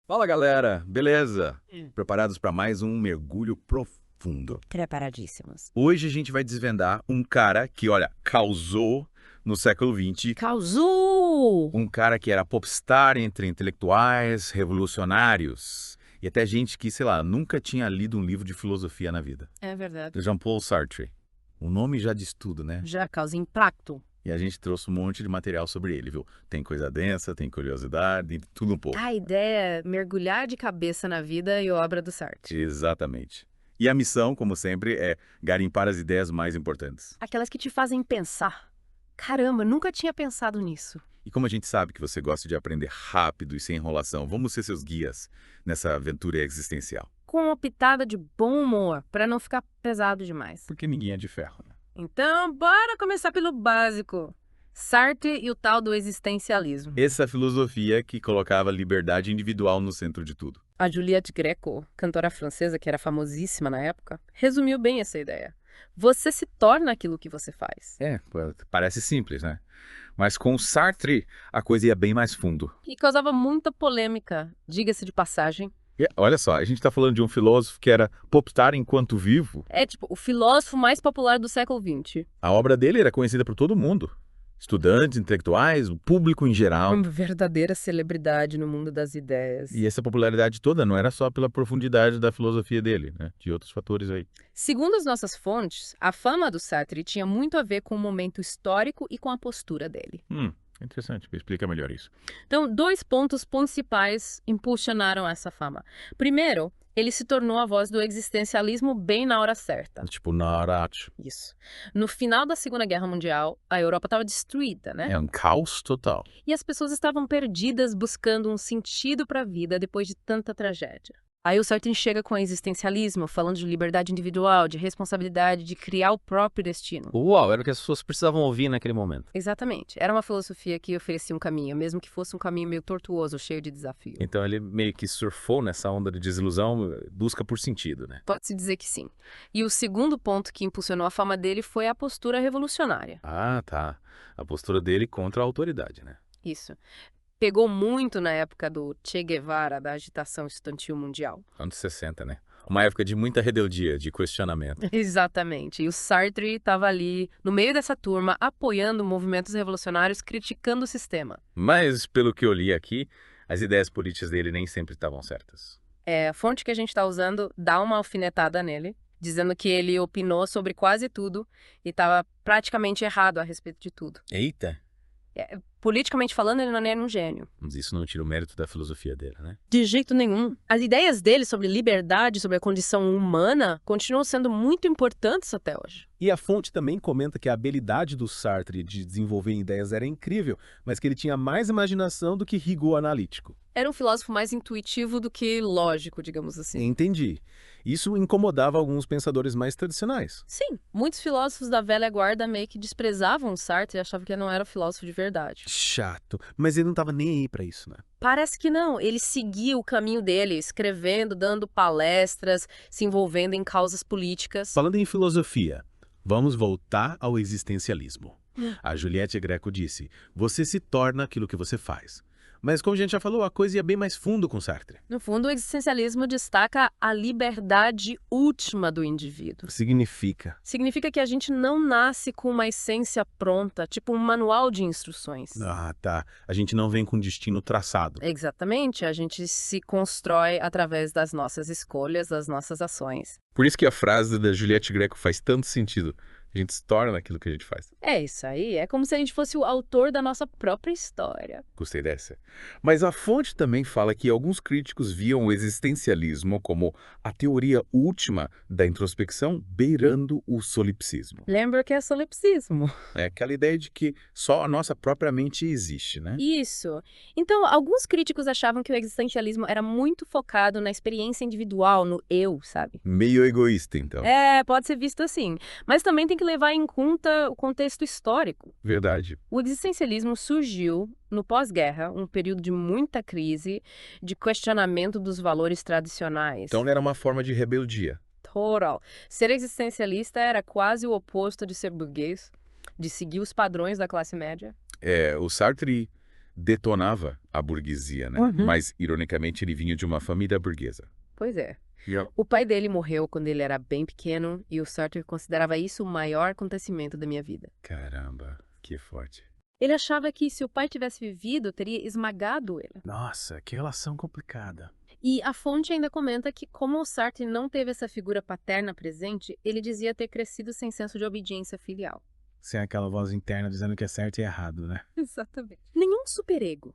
Fala galera, beleza? Hum. Preparados para mais um mergulho profundo. Preparadíssimos. Hoje a gente vai desvendar um cara que, olha, causou no século XX, Causou! um cara que era popstar entre intelectuais, revolucionários e até gente que, sei lá, nunca tinha lido um livro de filosofia na vida. É verdade. Jean-Paul Sartre. O nome já diz tudo, né? Já causa impacto. E a gente trouxe um monte de material sobre ele, viu? Tem coisa densa, tem curiosidade, tudo um pouco. A ideia é mergulhar de cabeça na vida e obra do Sartre. Exatamente. E a missão, como sempre, é garimpar as ideias mais importantes. Aquelas que te fazem pensar. Caramba, nunca tinha pensado nisso. E como a gente sabe que você gosta de aprender rápido e sem enrolação, vamos ser seus guias nessa aventura existencial. Com uma pitada de bom humor, para não ficar pesado demais. Porque ninguém é de ferro, né? Então, bora começar pelo básico. Sartre e o tal do existencialismo. Essa filosofia que colocava a liberdade individual no centro de tudo. A Juliette Gréco, cantora francesa que era famosíssima na época, resumiu bem essa ideia. Você se torna aquilo que você faz. Parece simples, né? Mas com Sartre, a coisa ia bem mais fundo. E causava muita polêmica, diga-se de passagem. E olha só, a gente está falando de um filósofo que era popstar enquanto vivo. É tipo o filósofo mais popular do século XX. A obra dele era conhecida por todo mundo. Estudantes, intelectuais, o público em geral. Uma verdadeira celebridade no mundo das ideias. E essa popularidade toda não era só pela profundidade da filosofia dele, né? De outros fatores aí. Segundo as nossas fontes, a fama do Sartre tinha muito a ver com o momento histórico e com a postura dele. Interessante. Explica melhor isso. Então, dois pontos principais impulsionaram essa fama. Primeiro, ele se tornou a voz do existencialismo bem na hora certa. Tipo, Narat. Isso. No final da Segunda Guerra Mundial, a Europa estava destruída, né? É um caos total. E as pessoas estavam perdidas buscando um sentido para a vida depois de tanta tragédia. Aí o Sartre chega com o existencialismo, falando de liberdade individual, de responsabilidade, de criar o próprio destino. Uau, era o que as pessoas precisavam ouvir naquele momento. Exatamente. Era uma filosofia que oferecia um caminho, mesmo que fosse um caminho meio tortuoso, cheio de desafio. Então ele meio que surfou nessa onda de desilusão, busca por sentido, né? Pode-se dizer que sim. E o segundo ponto que impulsionou a fama dele foi a postura revolucionária. Ah, tá. A postura dele contra a autoridade, né? Isso. Pegou muito na época do Che Guevara, da agitação estudantil mundial. Anos 60, né? Uma época de muita rebeldia, de questionamento. Exatamente. E o Sartre estava ali, no meio dessa turma, apoiando movimentos revolucionários, criticando o sistema. Mas, pelo que eu li aqui, as ideias políticas dele nem sempre estavam certas. A fonte que a gente está usando dá uma alfinetada nele, dizendo que ele opinou sobre quase tudo e estava praticamente errado a respeito de tudo. Eita! Politicamente falando, ele não era um gênio. Mas isso não tira o mérito da filosofia dele, né? De jeito nenhum. As ideias dele sobre liberdade, sobre a condição humana, continuam sendo muito importantes até hoje. E a fonte também comenta que a habilidade do Sartre de desenvolver ideias era incrível, mas que ele tinha mais imaginação do que rigor analítico. Era um filósofo mais intuitivo do que lógico, digamos assim. Entendi. Isso incomodava alguns pensadores mais tradicionais. Sim, muitos filósofos da velha guarda meio que desprezavam o Sartre e achavam que ele não era filósofo de verdade. Chato. Mas ele não estava nem aí para isso, né? Parece que não. Ele seguia o caminho dele, escrevendo, dando palestras, se envolvendo em causas políticas. Falando em filosofia, vamos voltar ao existencialismo. A Juliette Gréco disse, você se torna aquilo que você faz. Mas como a gente já falou, a coisa ia bem mais fundo com Sartre. No fundo, o existencialismo destaca a liberdade última do indivíduo. Significa. Significa que a gente não nasce com uma essência pronta, tipo um manual de instruções. Ah, tá. A gente não vem com destino traçado. Exatamente, a gente se constrói através das nossas escolhas, das nossas ações. Por isso que a frase da Juliette Gréco faz tanto sentido. A gente se torna naquilo que a gente faz. É isso aí, é como se a gente fosse o autor da nossa própria história. Gostei dessa. Mas a fonte também fala que alguns críticos viam o existencialismo como a teoria última da introspecção beirando o solipsismo. Lembra que é solipsismo. É aquela ideia de que só a nossa própria mente existe, né? Isso. Então, alguns críticos achavam que o existencialismo era muito focado na experiência individual, no eu, sabe? Meio egoísta, então. Pode ser visto assim. Mas também tem que levar em conta o contexto histórico. Verdade. O existencialismo surgiu no pós-guerra, um período de muita crise, de questionamento dos valores tradicionais. Então era uma forma de rebeldia. Total. Ser existencialista era quase o oposto de ser burguês, de seguir os padrões da classe média. O Sartre detonava a burguesia, né? Uhum. Mas, ironicamente, ele vinha de uma família burguesa. Pois é. O pai dele morreu quando ele era bem pequeno e o Sartre considerava isso o maior acontecimento da minha vida. Caramba, que forte. Ele achava que se o pai tivesse vivido, teria esmagado ele. Nossa, que relação complicada. E a fonte ainda comenta que, como o Sartre não teve essa figura paterna presente, ele dizia ter crescido sem senso de obediência filial. Sem aquela voz interna dizendo que é certo e errado, né? Exatamente. Nenhum superego.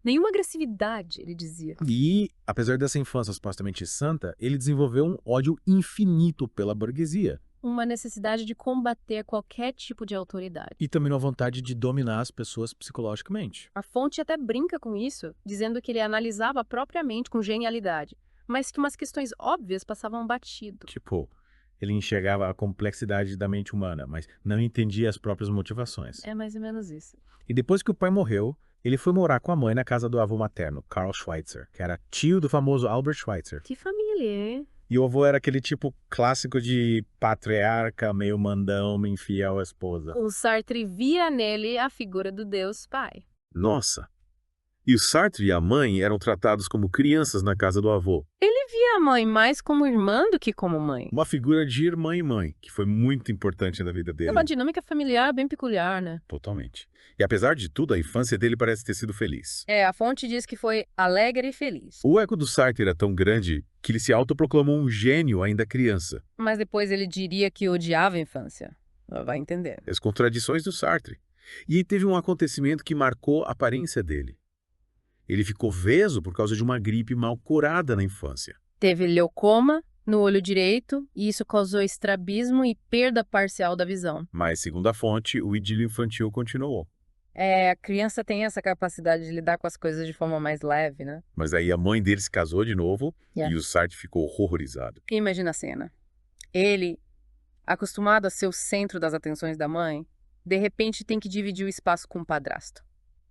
Nenhuma agressividade, ele dizia. E, apesar dessa infância supostamente santa, ele desenvolveu um ódio infinito pela burguesia. Uma necessidade de combater qualquer tipo de autoridade. E também uma vontade de dominar as pessoas psicologicamente. A fonte até brinca com isso, dizendo que ele analisava propriamente com genialidade, mas que umas questões óbvias passavam batido. Tipo, ele enxergava a complexidade da mente humana, mas não entendia as próprias motivações. É mais ou menos isso. E depois que o pai morreu, ele foi morar com a mãe na casa do avô materno, Karl Schweitzer, que era tio do famoso Albert Schweitzer. Que família, hein? E o avô era aquele tipo clássico de patriarca, meio mandão, infiel à esposa. O Sartre via nele a figura do Deus Pai. Nossa! E o Sartre e a mãe eram tratados como crianças na casa do avô. Ele via a mãe mais como irmã do que como mãe. Uma figura de irmã e mãe, que foi muito importante na vida É dele. uma dinâmica familiar bem peculiar, né? Totalmente. E apesar de tudo, a infância dele parece ter sido feliz. A fonte diz que foi alegre e feliz. O eco do Sartre era tão grande que ele se autoproclamou um gênio ainda criança. Mas depois ele diria que odiava a infância. Vai entender. As contradições do Sartre. E aí teve um acontecimento que marcou a aparência dele. Ele ficou obeso por causa de uma gripe mal curada na infância. Teve leucoma no olho direito e isso causou estrabismo e perda parcial da visão. Mas, segundo a fonte, o idílio infantil continuou. A criança tem essa capacidade de lidar com as coisas de forma mais leve, né? Mas aí a mãe dele se casou de novo Yeah. e o Sartre ficou horrorizado. Imagina a cena. Ele, acostumado a ser o centro das atenções da mãe, de repente tem que dividir o espaço com o padrasto.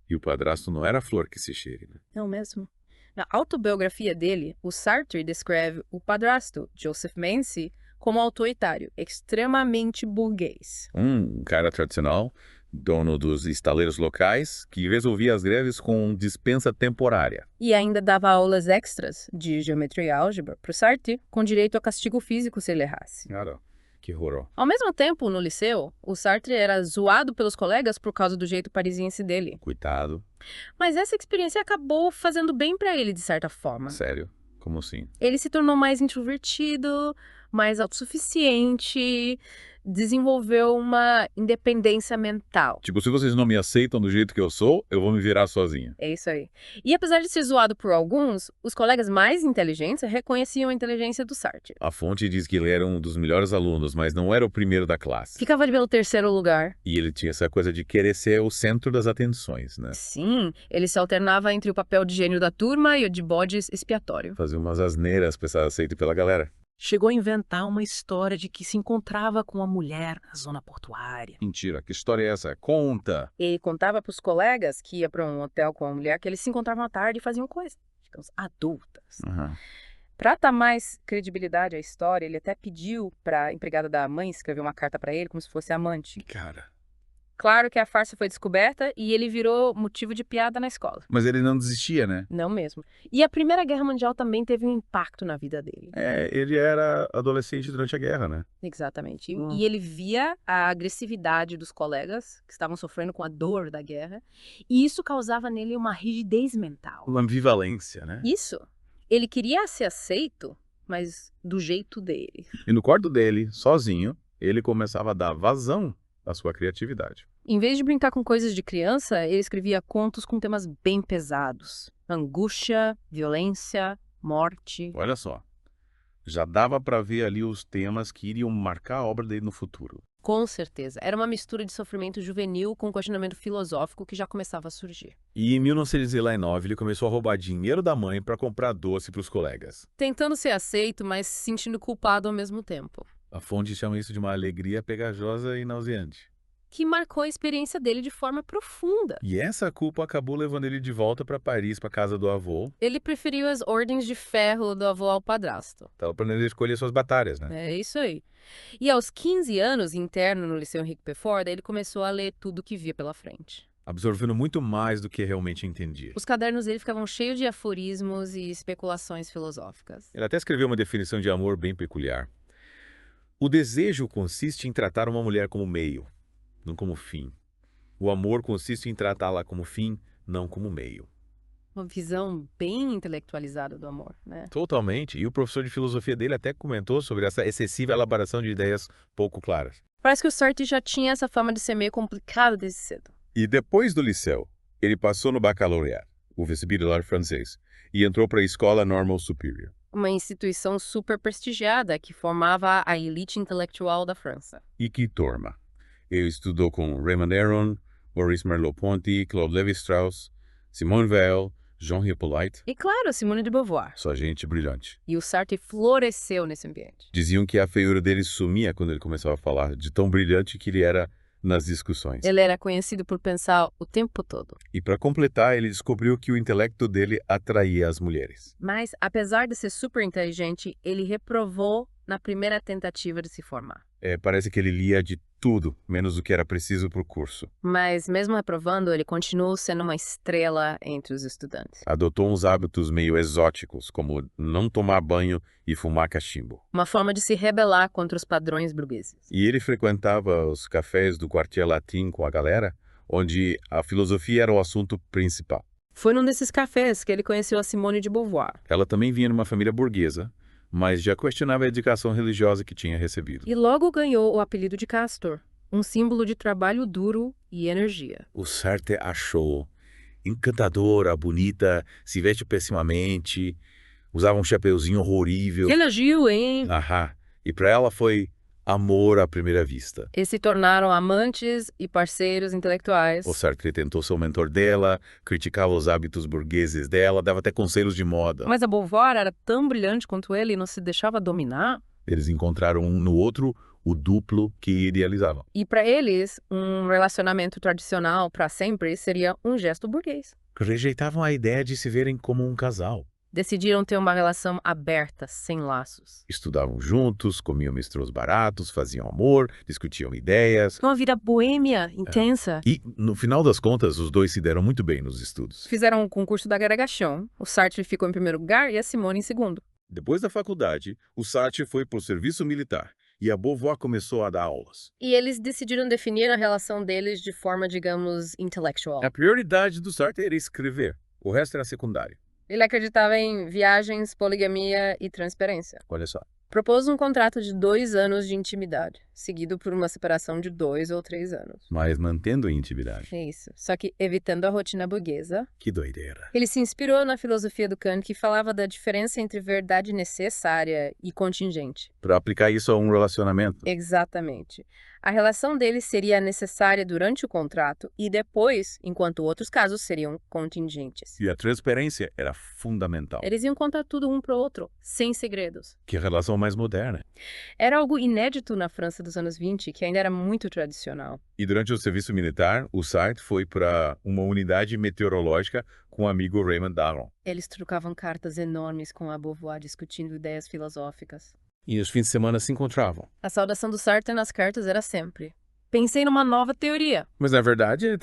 E o padrasto não era a flor que se cheire, né? Não mesmo? Na autobiografia dele, o Sartre descreve o padrasto, Joseph Mansi, como autoritário, extremamente burguês. Um cara tradicional, dono dos estaleiros locais, que resolvia as greves com dispensa temporária. E ainda dava aulas extras de geometria e álgebra para o Sartre, com direito a castigo físico se ele errasse. Cara, que horror. Ao mesmo tempo, no liceu, o Sartre era zoado pelos colegas por causa do jeito parisiense dele. Coitado. Mas essa experiência acabou fazendo bem para ele, de certa forma. Sério? Como assim? Ele se tornou mais introvertido, mais autossuficiente, desenvolveu uma independência mental. Tipo, se vocês não me aceitam do jeito que eu sou, eu vou me virar sozinho. É isso aí. E apesar de ser zoado por alguns, os colegas mais inteligentes reconheciam a inteligência do Sartre. A fonte diz que ele era um dos melhores alunos, mas não era o primeiro da classe. Ficava ali pelo terceiro lugar. E ele tinha essa coisa de querer ser o centro das atenções, né? Sim, ele se alternava entre o papel de gênio da turma e o de bode expiatório. Fazer umas asneiras pra ser aceito pela galera. Chegou a inventar uma história de que se encontrava com uma mulher na zona portuária. Mentira, que história é essa? Conta! Ele contava para os colegas que ia para um hotel com uma mulher que eles se encontravam à tarde e faziam coisas, digamos, adultas. Para dar mais credibilidade à história, ele até pediu para a empregada da mãe escrever uma carta para ele como se fosse amante. Cara. Claro que a farsa foi descoberta e ele virou motivo de piada na escola. Mas ele não desistia, né? Não mesmo. E a Primeira Guerra Mundial também teve um impacto na vida dele. É, ele era adolescente durante a guerra, né? Exatamente. E ele via a agressividade dos colegas que estavam sofrendo com a dor da guerra, e isso causava nele uma rigidez mental. Uma ambivalência, né? Isso. Ele queria ser aceito, mas do jeito dele. E no quarto dele, sozinho, ele começava a dar vazão à sua criatividade. Em vez de brincar com coisas de criança, ele escrevia contos com temas bem pesados. Angústia, violência, morte. Olha só, já dava pra ver ali os temas que iriam marcar a obra dele no futuro. Com certeza. Era uma mistura de sofrimento juvenil com questionamento filosófico que já começava a surgir. E em 1909 ele começou a roubar dinheiro da mãe para comprar doce para os colegas. Tentando ser aceito, mas se sentindo culpado ao mesmo tempo. A fonte chama isso de uma alegria pegajosa e nauseante. Que marcou a experiência dele de forma profunda. E essa culpa acabou levando ele de volta para Paris, para casa do avô. Ele preferiu as ordens de ferro do avô ao padrasto. Tava para ele escolher suas batalhas, né? É isso aí. E aos 15 anos, interno no Liceu Henrique Pefort, ele começou a ler tudo que via pela frente. absorvendo muito mais do que realmente entendia. Os cadernos dele ficavam cheios de aforismos e especulações filosóficas. Ele até escreveu uma definição de amor bem peculiar. O desejo consiste em tratar uma mulher como meio, não como fim. O amor consiste em tratá-la como fim, não como meio. Uma visão bem intelectualizada do amor, né? Totalmente. E o professor de filosofia dele até comentou sobre essa excessiva elaboração de ideias pouco claras. Parece que o Sartre já tinha essa fama de ser meio complicado desde cedo. E depois do liceu, ele passou no baccalaureat, o vestibular francês, e entrou para a Escola Normal Superior. Uma instituição super prestigiada que formava a elite intelectual da França. E que turma! Ele estudou com Raymond Aron, Maurice Merleau-Ponty, Claude Lévi-Strauss, Simone Weil, Jean Hippolyte. E claro, Simone de Beauvoir. Só gente brilhante. E o Sartre floresceu nesse ambiente. Diziam que a feiura dele sumia quando ele começava a falar, de tão brilhante que ele era nas discussões. Ele era conhecido por pensar o tempo todo. E para completar, ele descobriu que o intelecto dele atraía as mulheres. Mas, apesar de ser super inteligente, ele reprovou na primeira tentativa de se formar. Parece que ele lia de tudo, menos o que era preciso para o curso. Mas, mesmo reprovando, ele continuou sendo uma estrela entre os estudantes. Adotou uns hábitos meio exóticos, como não tomar banho e fumar cachimbo. Uma forma de se rebelar contra os padrões burgueses. E ele frequentava os cafés do Quartier Latin com a galera, onde a filosofia era o assunto principal. Foi num desses cafés que ele conheceu a Simone de Beauvoir. Ela também vinha numa família burguesa, mas já questionava a educação religiosa que tinha recebido. E logo ganhou o apelido de Castor, um símbolo de trabalho duro e energia. O Sartre achou encantadora, bonita, se veste pessimamente, usava um chapeuzinho horrível. Ele agiu, hein? Aham. E para ela foi amor à primeira vista. Eles se tornaram amantes e parceiros intelectuais. O Sartre tentou ser o mentor dela, criticava os hábitos burgueses dela, dava até conselhos de moda. Mas a Beauvoir era tão brilhante quanto ele e não se deixava dominar. Eles encontraram um no outro o duplo que idealizavam. E para eles, um relacionamento tradicional para sempre seria um gesto burguês. Rejeitavam a ideia de se verem como um casal. Decidiram ter uma relação aberta, sem laços. Estudavam juntos, comiam mistrôs baratos, faziam amor, discutiam ideias. Uma vida boêmia, intensa. E, no final das contas, os dois se deram muito bem nos estudos. Fizeram um concurso da agregação. O Sartre ficou em primeiro lugar e a Simone em segundo. Depois da faculdade, o Sartre foi para o serviço militar e a Beauvoir começou a dar aulas. E eles decidiram definir a relação deles de forma, digamos, intelectual. A prioridade do Sartre era escrever, o resto era secundário. Ele acreditava em viagens, poligamia e transparência. Olha só. Propôs um contrato de 2 anos de intimidade, seguido por uma separação de 2 ou 3 anos. Mas mantendo a intimidade. É isso. Só que evitando a rotina burguesa. Que doideira. Ele se inspirou na filosofia do Kant, que falava da diferença entre verdade necessária e contingente. Para aplicar isso a um relacionamento. Exatamente. A relação deles seria necessária durante o contrato e depois, enquanto outros casos seriam contingentes. E a transparência era fundamental. Eles iam contar tudo um pro outro, sem segredos. Que relação mais moderna. Era algo inédito na França dos anos 20, que ainda era muito tradicional. E durante o serviço militar, o Sartre foi para uma unidade meteorológica com o amigo Raymond Aron. Eles trocavam cartas enormes com a Beauvoir discutindo ideias filosóficas. E nos fins de semana se encontravam. A saudação do Sartre nas cartas era sempre: pensei numa nova teoria. Mas na verdade ele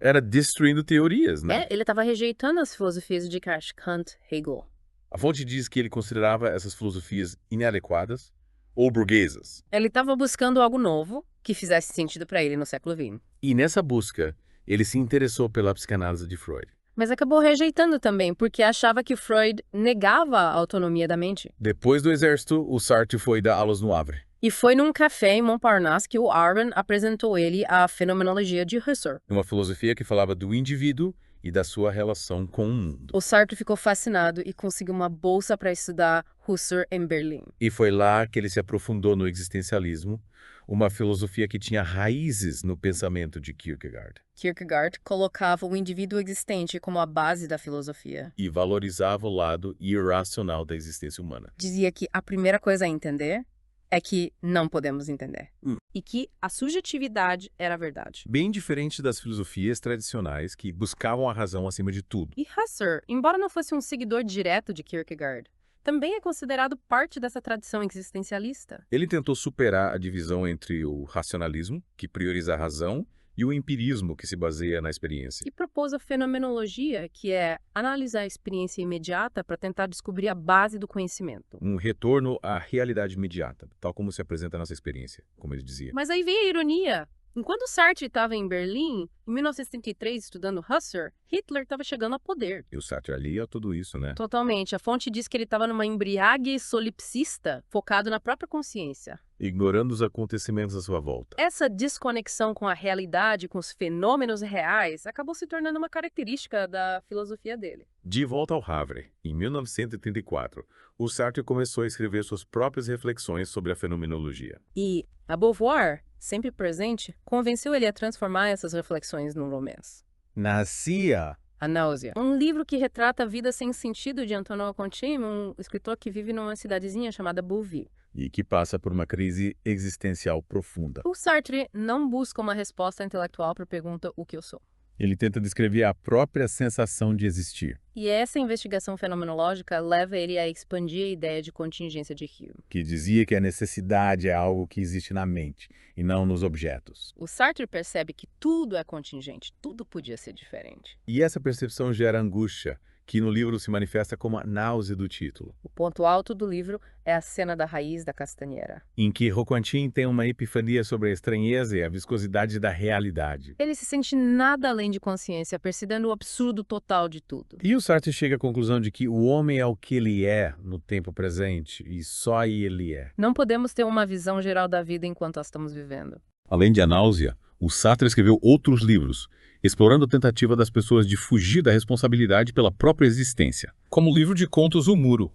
era destruindo teorias, né? Ele estava rejeitando as filosofias de Descartes, Kant, Hegel. A fonte diz que ele considerava essas filosofias inadequadas ou burguesas. Ele estava buscando algo novo que fizesse sentido para ele no século XX. E nessa busca, ele se interessou pela psicanálise de Freud. Mas acabou rejeitando também, porque achava que Freud negava a autonomia da mente. Depois do exército, o Sartre foi dar aulas no Havre. E foi num café em Montparnasse que o Aron apresentou ele a fenomenologia de Husserl. Uma filosofia que falava do indivíduo e da sua relação com o mundo. O Sartre ficou fascinado e conseguiu uma bolsa para estudar Husserl em Berlim. E foi lá que ele se aprofundou no existencialismo, uma filosofia que tinha raízes no pensamento de Kierkegaard. Kierkegaard colocava o indivíduo existente como a base da filosofia. E valorizava o lado irracional da existência humana. Dizia que a primeira coisa a entender é que não podemos entender. E que a subjetividade era a verdade. Bem diferente das filosofias tradicionais que buscavam a razão acima de tudo. E Husserl, embora não fosse um seguidor direto de Kierkegaard, também é considerado parte dessa tradição existencialista. Ele tentou superar a divisão entre o racionalismo, que prioriza a razão, e o empirismo, que se baseia na experiência. E propôs a fenomenologia, que é analisar a experiência imediata para tentar descobrir a base do conhecimento. Um retorno à realidade imediata, tal como se apresenta a nossa experiência, como ele dizia. Mas aí vem a ironia. Enquanto Sartre estava em Berlim, em 1933, estudando Husserl, Hitler estava chegando ao poder. E o Sartre ali é tudo isso, né? Totalmente. A fonte diz que ele estava numa embriague solipsista, focado na própria consciência. Ignorando os acontecimentos à sua volta. Essa desconexão com a realidade, com os fenômenos reais, acabou se tornando uma característica da filosofia dele. De volta ao Havre, em 1934, o Sartre começou a escrever suas próprias reflexões sobre a fenomenologia. E a Beauvoir, sempre presente, convenceu ele a transformar essas reflexões num romance. Nascia. A Náusea. Um livro que retrata a vida sem sentido de Antonin Contín, um escritor que vive numa cidadezinha chamada Bouville. E que passa por uma crise existencial profunda. O Sartre não busca uma resposta intelectual para a pergunta "o que eu sou?". Ele tenta descrever a própria sensação de existir, E essa investigação fenomenológica leva ele a expandir a ideia de contingência de Hume. que dizia que a necessidade é algo que existe na mente e não nos objetos. O Sartre percebe que tudo é contingente, tudo podia ser diferente. E essa percepção gera angústia, que no livro se manifesta como a náusea do título, O ponto alto do livro é a cena da raiz da castanheira. em que Roquantin tem uma epifania sobre a estranheza e a viscosidade da realidade. Ele se sente nada além de consciência, percebendo o absurdo total de tudo. E o Sartre chega à conclusão de que o homem é o que ele é no tempo presente, e só aí ele é. Não podemos ter uma visão geral da vida enquanto a estamos vivendo. Além de A Náusea, o Sartre escreveu outros livros, explorando a tentativa das pessoas de fugir da responsabilidade pela própria existência, como o livro de contos O Muro,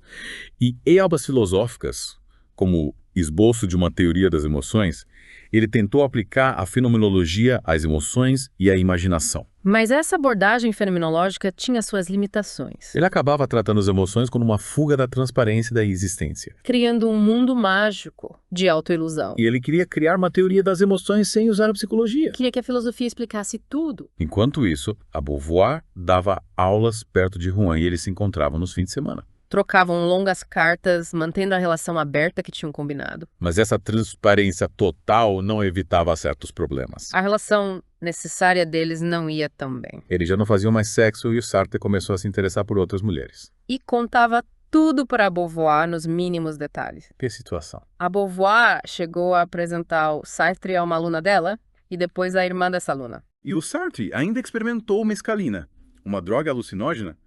e em obras filosóficas, como Esboço de uma Teoria das Emoções, ele tentou aplicar a fenomenologia às emoções e à imaginação. Mas essa abordagem fenomenológica tinha suas limitações, Ele acabava tratando as emoções como uma fuga da transparência da existência. criando um mundo mágico de autoilusão. E ele queria criar uma teoria das emoções sem usar a psicologia. Queria que a filosofia explicasse tudo. Enquanto isso, a Beauvoir dava aulas perto de Rouen e eles se encontravam nos fins de semana. Trocavam longas cartas, mantendo a relação aberta que tinham combinado. Mas essa transparência total não evitava certos problemas. A relação necessária deles não ia tão bem. Eles já não faziam mais sexo e o Sartre começou a se interessar por outras mulheres. E contava tudo para a Beauvoir nos mínimos detalhes. Que situação. A Beauvoir chegou a apresentar o Sartre a uma aluna dela e depois a irmã dessa aluna. E o Sartre ainda experimentou mescalina, uma droga alucinógena,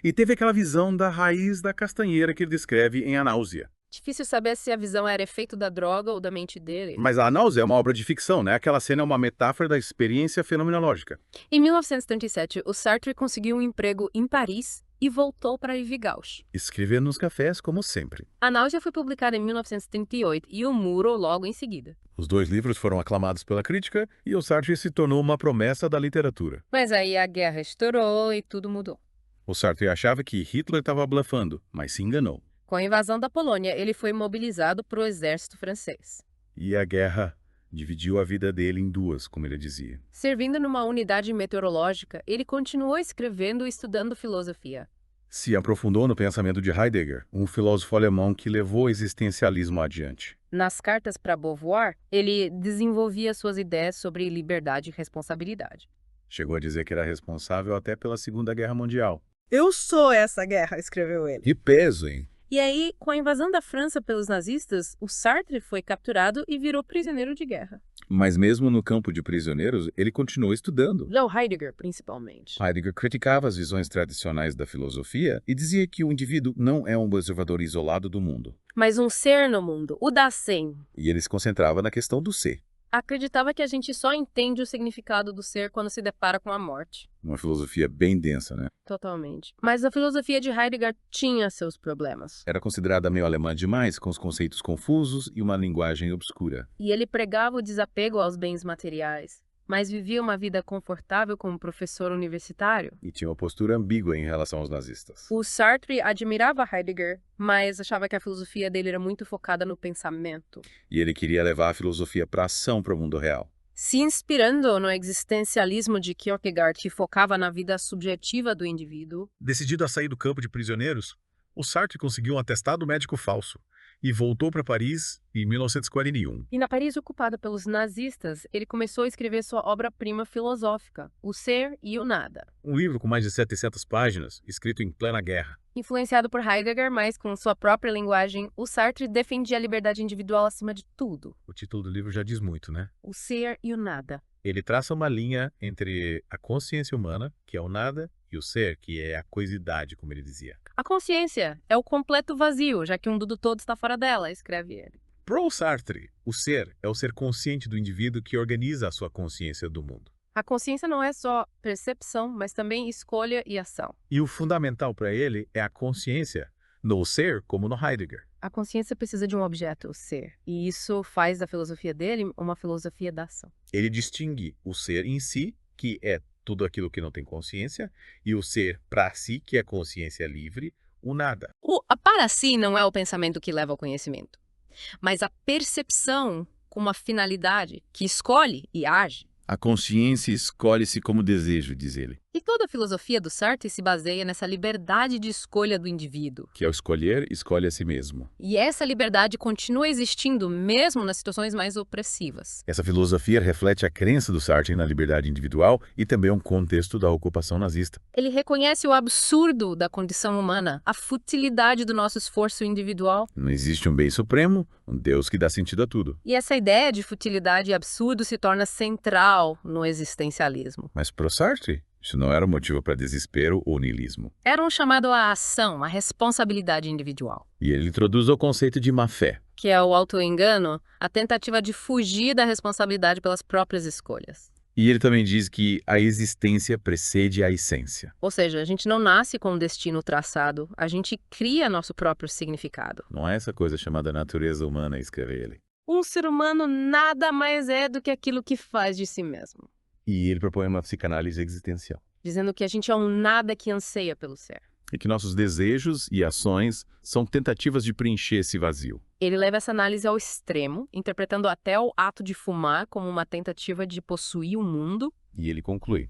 e teve aquela visão da raiz da castanheira que ele descreve em A Náusea. Difícil saber se a visão era efeito da droga ou da mente dele. Mas A Náusea é uma obra de ficção, né? Aquela cena é uma metáfora da experiência fenomenológica. Em 1937, o Sartre conseguiu um emprego em Paris e voltou para Ivigauche. Escrever nos cafés, como sempre. A Náusea foi publicada em 1938 e O Muro logo em seguida. Os dois livros foram aclamados pela crítica e o Sartre se tornou uma promessa da literatura. Mas aí a guerra estourou e tudo mudou. O Sartre achava que Hitler estava blefando, mas se enganou. Com a invasão da Polônia, ele foi mobilizado para o exército francês. E a guerra dividiu a vida dele em duas, como ele dizia. Servindo numa unidade meteorológica, ele continuou escrevendo e estudando filosofia. Se aprofundou no pensamento de Heidegger, um filósofo alemão que levou o existencialismo adiante. Nas cartas para Beauvoir, ele desenvolvia suas ideias sobre liberdade e responsabilidade. Chegou a dizer que era responsável até pela Segunda Guerra Mundial. Eu sou essa guerra, escreveu ele. Que peso, hein? E aí, com a invasão da França pelos nazistas, o Sartre foi capturado e virou prisioneiro de guerra. Mas mesmo no campo de prisioneiros, ele continuou estudando. Leo Heidegger, principalmente. Heidegger criticava as visões tradicionais da filosofia e dizia que o indivíduo não é um observador isolado do mundo. Mas um ser no mundo, o Dasein, E ele se concentrava na questão do ser. acreditava que a gente só entende o significado do ser quando se depara com a morte. Uma filosofia bem densa, né? Totalmente. Mas a filosofia de Heidegger tinha seus problemas. Era considerada meio alemã demais, com os conceitos confusos e uma linguagem obscura. E ele pregava o desapego aos bens materiais, mas vivia uma vida confortável como professor universitário. E tinha uma postura ambígua em relação aos nazistas. O Sartre admirava Heidegger, mas achava que a filosofia dele era muito focada no pensamento. E ele queria levar a filosofia para a ação, para o mundo real. Se inspirando no existencialismo de Kierkegaard, que focava na vida subjetiva do indivíduo, Decidido a sair do campo de prisioneiros, o Sartre conseguiu um atestado médico falso e voltou para Paris em 1941. E na Paris ocupada pelos nazistas, ele começou a escrever sua obra-prima filosófica, O Ser e o Nada. Um livro com mais de 700 páginas, escrito em plena guerra. Influenciado por Heidegger, mas com sua própria linguagem, o Sartre defendia a liberdade individual acima de tudo. O título do livro já diz muito, né? O Ser e o Nada. Ele traça uma linha entre a consciência humana, que é o nada, e o ser, que é a coisidade, como ele dizia. A consciência é o completo vazio, já que um do todo está fora dela, escreve ele. Pro Sartre, o ser é o ser consciente do indivíduo que organiza a sua consciência do mundo. A consciência não é só percepção, mas também escolha e ação. E o fundamental para ele é a consciência, no ser como no Heidegger. A consciência precisa de um objeto, o ser, e isso faz da filosofia dele uma filosofia da ação. Ele distingue o ser em si, que é tudo aquilo que não tem consciência, e o ser para si, que é consciência livre, o nada. A para si não é o pensamento que leva ao conhecimento, mas a percepção com uma finalidade que escolhe e age. A consciência escolhe-se como desejo, diz ele. E toda a filosofia do Sartre se baseia nessa liberdade de escolha do indivíduo. Que ao escolher, escolhe a si mesmo. E essa liberdade continua existindo mesmo nas situações mais opressivas. Essa filosofia reflete a crença do Sartre na liberdade individual e também um contexto da ocupação nazista. Ele reconhece o absurdo da condição humana, a futilidade do nosso esforço individual. Não existe um bem supremo, um Deus que dá sentido a tudo. E essa ideia de futilidade e absurdo se torna central no existencialismo. Mas para o Sartre, isso não era um motivo para desespero ou niilismo. Era um chamado à ação, à responsabilidade individual. E ele introduz o conceito de má-fé. Que é o autoengano, a tentativa de fugir da responsabilidade pelas próprias escolhas. E ele também diz que a existência precede a essência. Ou seja, a gente não nasce com um destino traçado, a gente cria nosso próprio significado. Não é essa coisa chamada natureza humana, escreve ele. Um ser humano nada mais é do que aquilo que faz de si mesmo. E ele propõe uma psicanálise existencial. Dizendo que a gente é um nada que anseia pelo ser. E que nossos desejos e ações são tentativas de preencher esse vazio. Ele leva essa análise ao extremo, interpretando até o ato de fumar como uma tentativa de possuir o mundo. E ele conclui: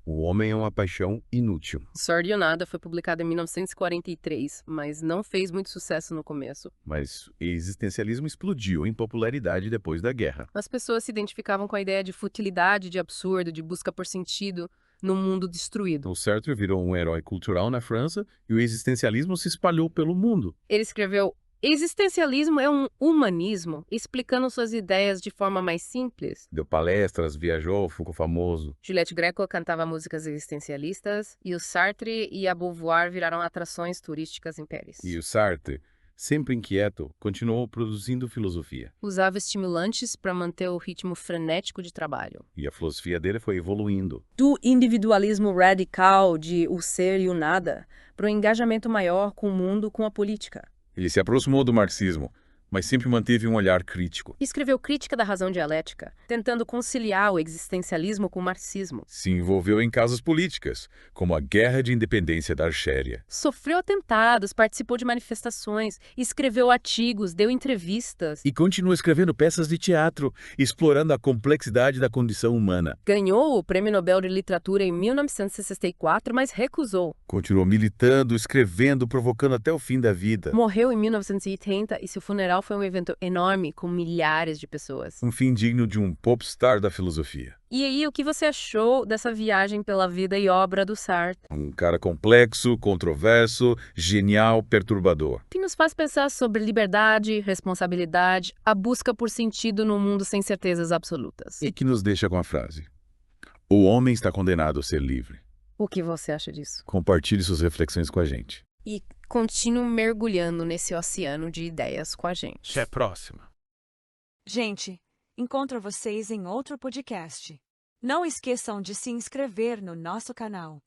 o homem é uma paixão inútil. Sword e o Nada foi publicado em 1943, mas não fez muito sucesso no começo. Mas o existencialismo explodiu em popularidade depois da guerra. As pessoas se identificavam com a ideia de futilidade, de absurdo, de busca por sentido no mundo destruído. O Sartre virou um herói cultural na França e o existencialismo se espalhou pelo mundo. Ele escreveu: existencialismo é um humanismo, explicando suas ideias de forma mais simples. Deu palestras, viajou, ficou famoso. Juliette Gréco cantava músicas existencialistas e o Sartre e a Beauvoir viraram atrações turísticas em Paris. E o Sartre, sempre inquieto, continuou produzindo filosofia. Usava estimulantes para manter o ritmo frenético de trabalho. E a filosofia dele foi evoluindo. Do individualismo radical de o ser e o nada, para um engajamento maior com o mundo, com a política. Ele se aproximou do marxismo, mas sempre manteve um olhar crítico. Escreveu Crítica da Razão Dialética, tentando conciliar o existencialismo com o marxismo. Se envolveu em causas políticas, como a Guerra de Independência da Argélia. Sofreu atentados, participou de manifestações, escreveu artigos, deu entrevistas. E continua escrevendo peças de teatro, explorando a complexidade da condição humana. Ganhou o Prêmio Nobel de Literatura em 1964, mas recusou. Continuou militando, escrevendo, provocando até o fim da vida. Morreu em 1980 e seu funeral foi um evento enorme com milhares de pessoas. Um fim digno de um popstar da filosofia. E aí, o que você achou dessa viagem pela vida e obra do Sartre? Um cara complexo, controverso, genial, perturbador. Que nos faz pensar sobre liberdade, responsabilidade, a busca por sentido num mundo sem certezas absolutas. E que nos deixa com a frase: o homem está condenado a ser livre. O que você acha disso? Compartilhe suas reflexões com a gente. E continue mergulhando nesse oceano de ideias com a gente. Até a próxima. Gente, encontro vocês em outro podcast. Não esqueçam de se inscrever no nosso canal.